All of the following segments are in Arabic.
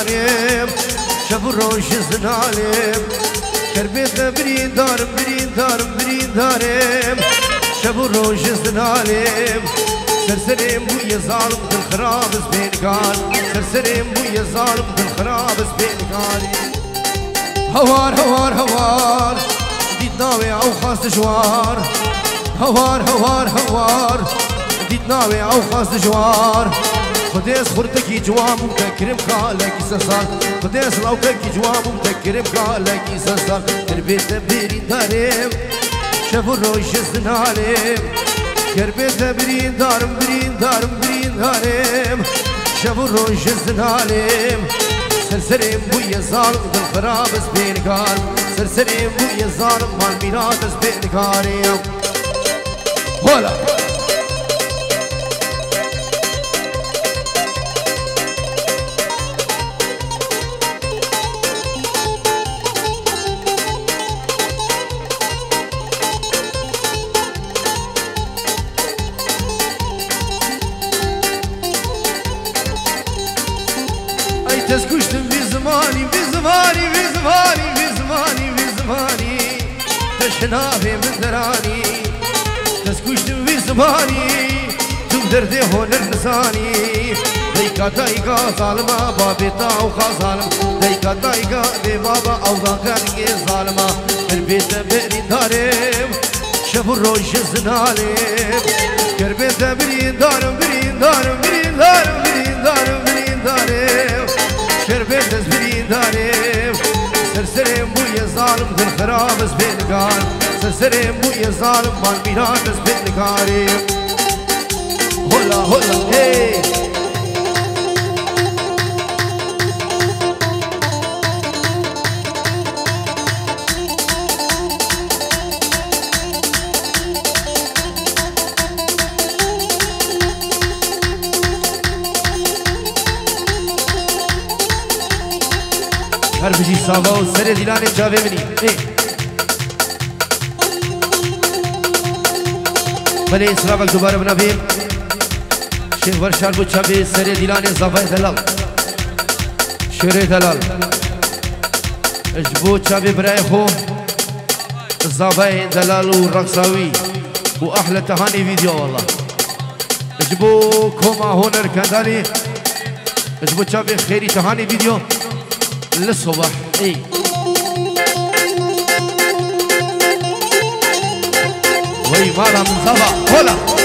دارم شب و روش زنالم کربت برین دارم برین دارم برین دارم شب و روش زنالم سرسرم بوی ظالم دل خراب از بینکار سرسرم بوی ظالم دل خراب از بینکاری هوار هوار هوار دید ناوی او خواست جوار هوار هوار هوار دید ناوی او خواست جوار خديس خورتكي جوام متكرم خالك سسال خديس لوككي جوام متكرم خالك سسال تربيت برين دارم شاف الروش زنالم تربيت برين دارم برين دارم برين دارم شاف الروش زنالم سرسرم بويا ظالم دل خراب سبينكار سرسرم بويا ظالم مال ميرات سبينكاري هلا تسكشتم بزماني بزماني بزماني بزماني بزماني تشنافي من دراني تسكشتم بزماني تم دردي هون النساني ديكا دايكا ظالمة بابي تاو خازالم ديكا دايكا دي بابا او ذاكرني ظالمة البيت برين دارم شب الروش زنالم كربيت برين دارم برين دارم برين دارم برين دارم برين دارم شربت برين دارم سرسرم بويا ظالم دل خراب سبينكار سرسرم بويا ظالم مال ميرات سبينكاري هلا هلا هي هر بجی ساوا و سر دیلان جاوه منی بله اسرافک دوباره بنابیم شیخ ورشار بود چاوه سر دیلان زافه دلال شیره دلال اجبو چاوه برای خو زافه دلال و رقصاوی و احلى تهاني فيديو والله اجبو كوما هونر كنداني اجبو چاوه خيري تهاني فيديو للصبح اي وي مالا من صبا هلا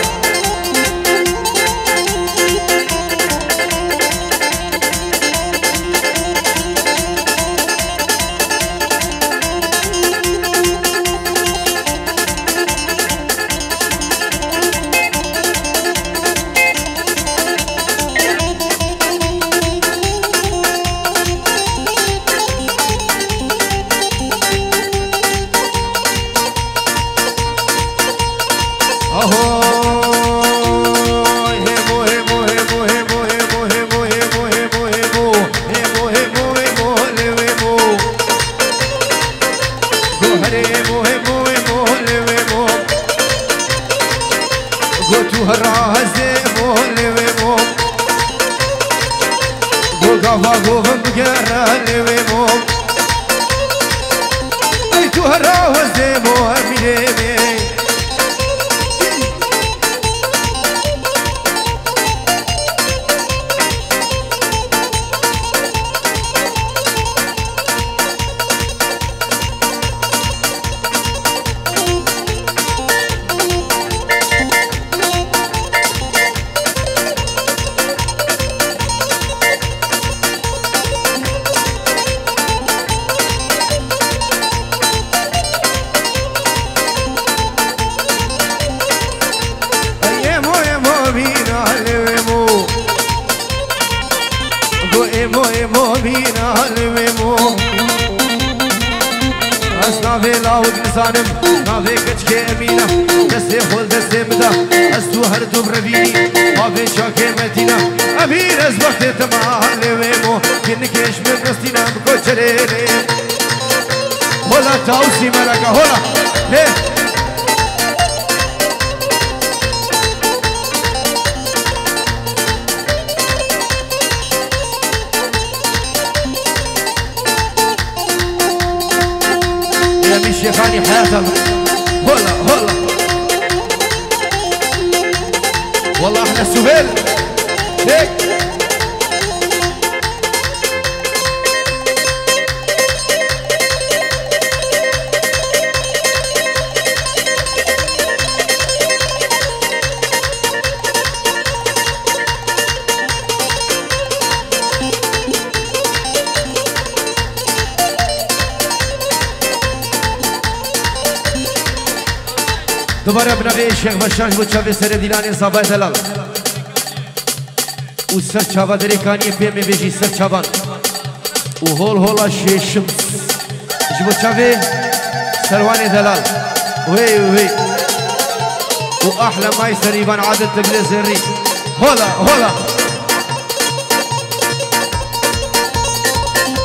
أمين شيخاني حياتك هلا هلا والله احنا سهيل هيك دوباره بنوی شیخ بشاش بود چاوی سر دیلانی صابای دلال و سر چاوا دری کانی پیمی بیجی سر چاوان و هول هولا شیشم جبو چاوی سروانی دلال وهي وهي واحلى ماي سريبان عادة تقلي زري هولا هولا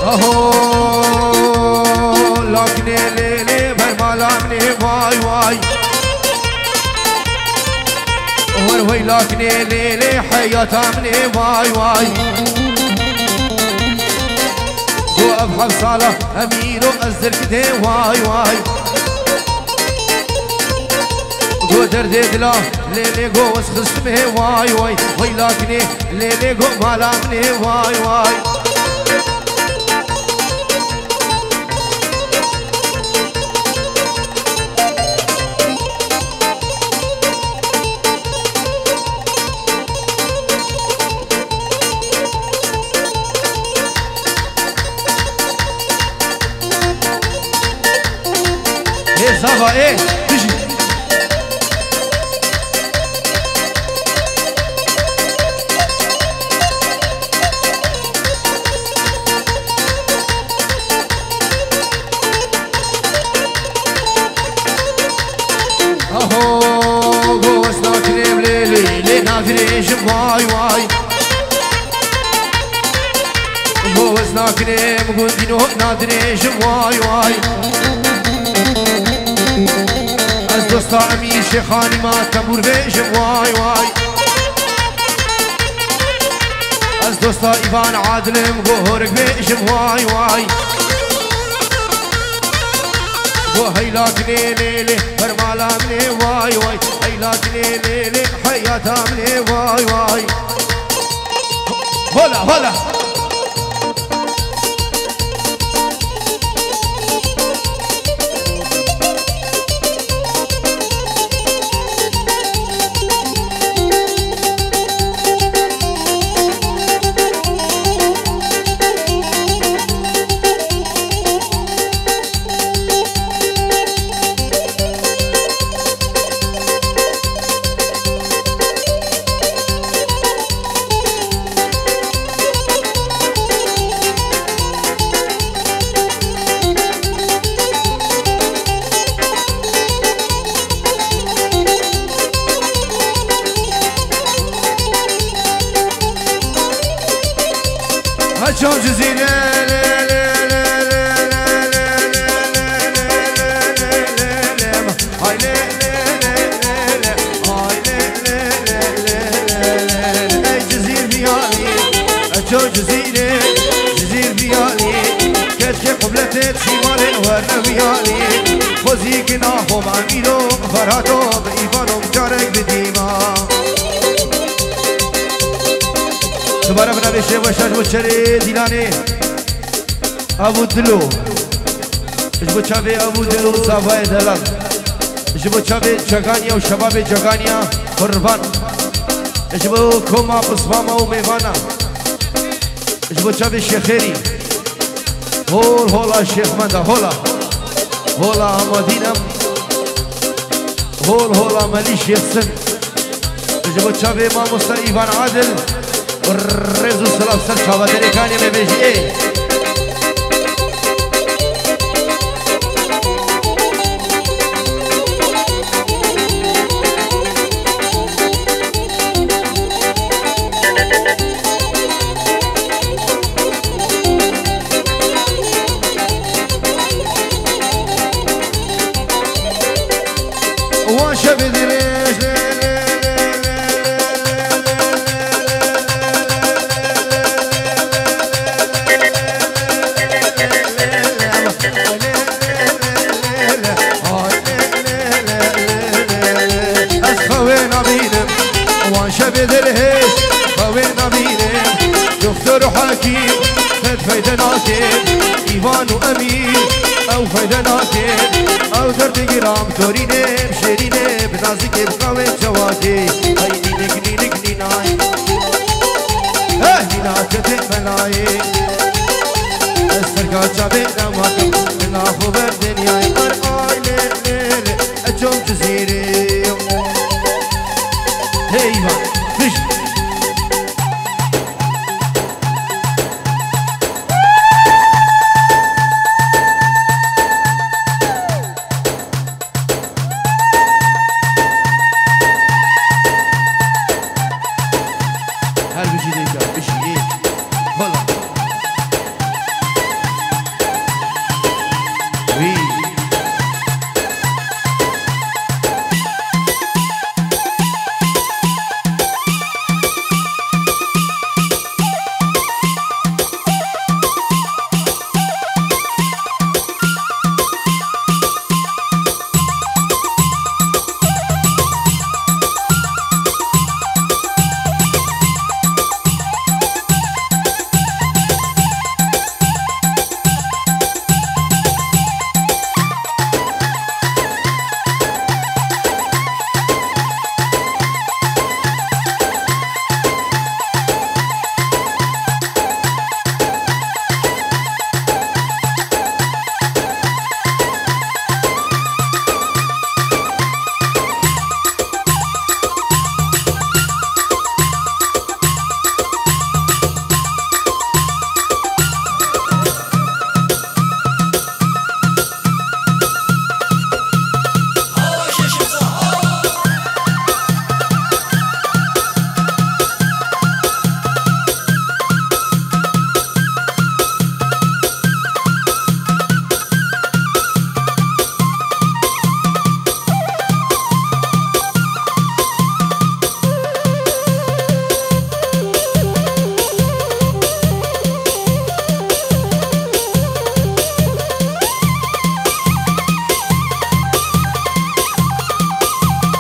اهو لكني ليلي برمالامني واي واي وروي لكني ليلي حياتامني واي واي وابحر صالح امير وازر كده واي واي جو درد دلا ليلي جو وسخسمه واي واي وي لكني ليلي جو مالامني واي واي ايه صافا ايه تجي اهو جوزنا كريم ليلي لينا كريم واي واي جوزنا كريم قلتينو نادريش واي واي از دوستا امیر شیخانی ما تمور بیشم واي واي از دوستا ایوان عادلم گوهرگ بیشم واي واي و هیلات لیلی برمالامنی واي واي هیلات لیلی حیاتامنی واي واي هلا هلا هجوم جزيرة جزير بيالي هجوم جزيرة جزير بيالي كتك قبلة سيمالي ورنا بيالي خوزيك ناخو معميلو فرهاتو بإيفانو مجارك بديما دوباره بنوی شیخ بشاش بود چره دیلانه ابو دلو اجبو چاوه ابو دلو صافای دلال اجبو چاوه جگانیا و شباب جگانیا قربان اجبو کما بسماما و میوانا اجبو چاوه شیخیری هول هولا شیخ منده هولا هولا آمادینم هول هولا ملی شیخ سن اجبو چاوه ما مستا ایوان عادل والرزو سلام سر شعبة دريكاني مبيجي ايه وان شبه دريش حكيم فد فايدة ناكين إيوان وأمين أو فايدة ناكين أو درد جرام توريني بشيريني بنازك بقوي جوادي هاي نينك نينك نيناي نينا تتك ملاي السرقة جابي نماكم نافو بردنياي آي ليل ليل أجوم جزيري هيفا فيش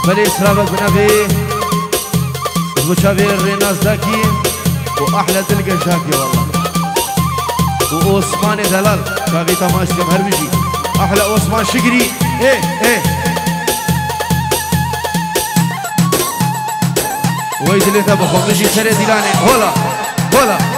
بلي إسرابك بنبي وشابي الريناس داكي وأحلى تلقى شاكي والله وعثمان دلال شاكي تماش كم هربجي أحلى عثمان شقري إيه إيه ويدلي تبخو مجي سري دلاني هولا هولا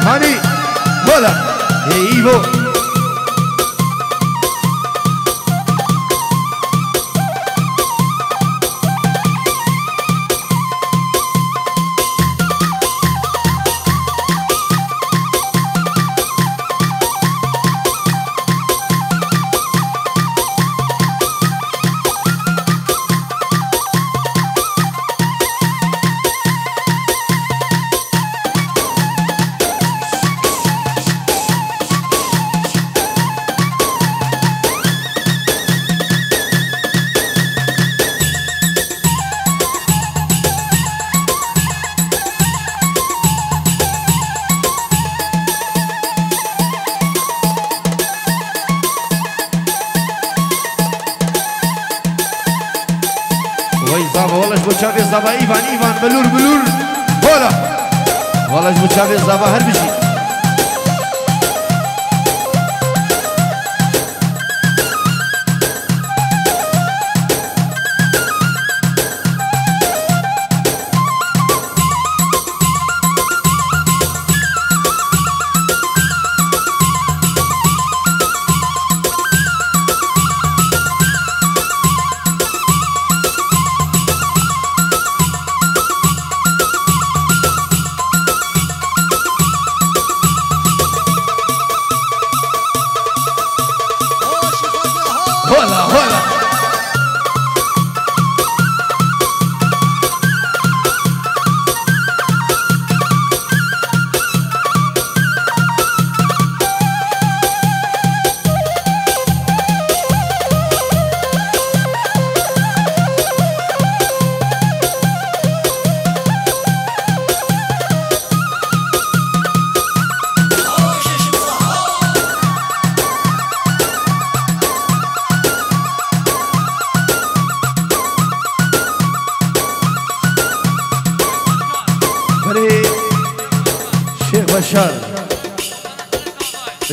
هاني ولا ايوه والله شبو تشافي الزبا ايفان بلور هولا والله شبو تشافي الزبا هربشي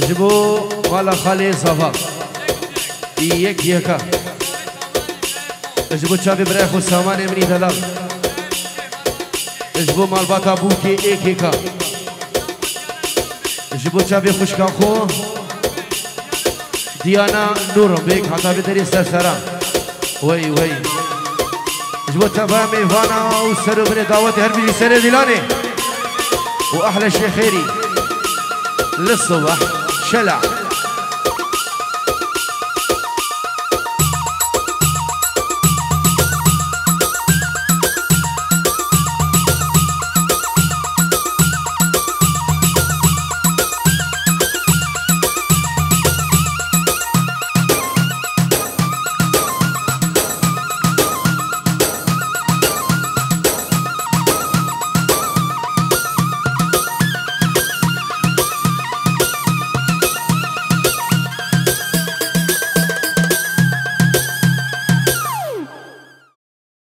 جبو مالا خالي صفا يك يكا جبو تشابي بريخو ساماني مني دلال جبو مال باتا بوكي ايكيكا جبو تشابي خوشكا خو ديانا نورم بيك حتى بدري سرسرا وي وي جبو تفاهمي فانا وسرو من دعوتي هربي سنة دلاني واحلى شيء خيري للصبح شلع